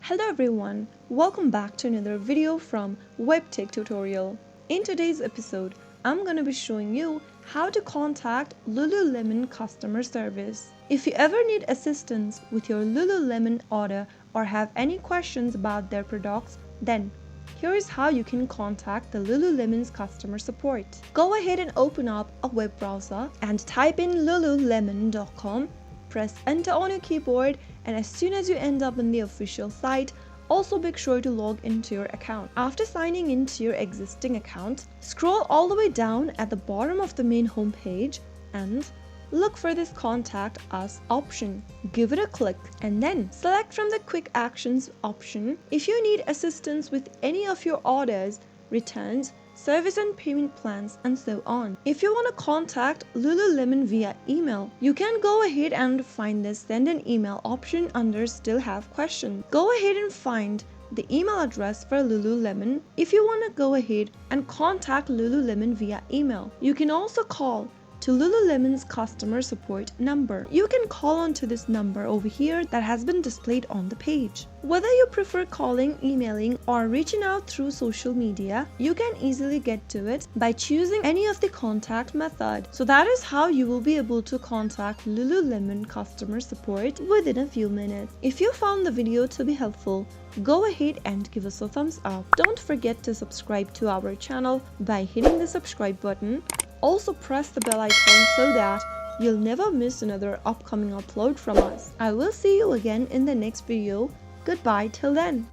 Hello everyone, welcome back to another video from Webtech Tutorial. In today's episode, I'm going to be showing you how to contact Lululemon customer service. If you ever need assistance with your Lululemon order or have any questions about their products, then here is how you can contact the Lululemon's customer support. Go ahead and open up a web browser and type in lululemon.com. Press enter on your keyboard, and as soon as you end up in the official site, also make sure to log into your account. After signing into your existing account, scroll all the way down at the bottom of the main homepage and look for this Contact Us option. Give it a click and then select from the Quick Actions option if you need assistance with any of your orders, returns, service and payment plans, and so on. If you want to contact Lululemon via email, you can go ahead and find the Send an Email option under Still Have Questions. Go ahead and find the email address for Lululemon if you want to go ahead and contact Lululemon via email. You can also call to Lululemon's customer support number. You can call onto this number over here that has been displayed on the page. Whether you prefer calling, emailing, or reaching out through social media, you can easily get to it by choosing any of the contact method. So that is how you will be able to contact Lululemon customer support within a few minutes. If you found the video to be helpful, go ahead and give us a thumbs up. Don't forget to subscribe to our channel by hitting the subscribe button. Also press the bell icon so that you'll never miss another upcoming upload from us. I will see you again in the next video. Goodbye till then.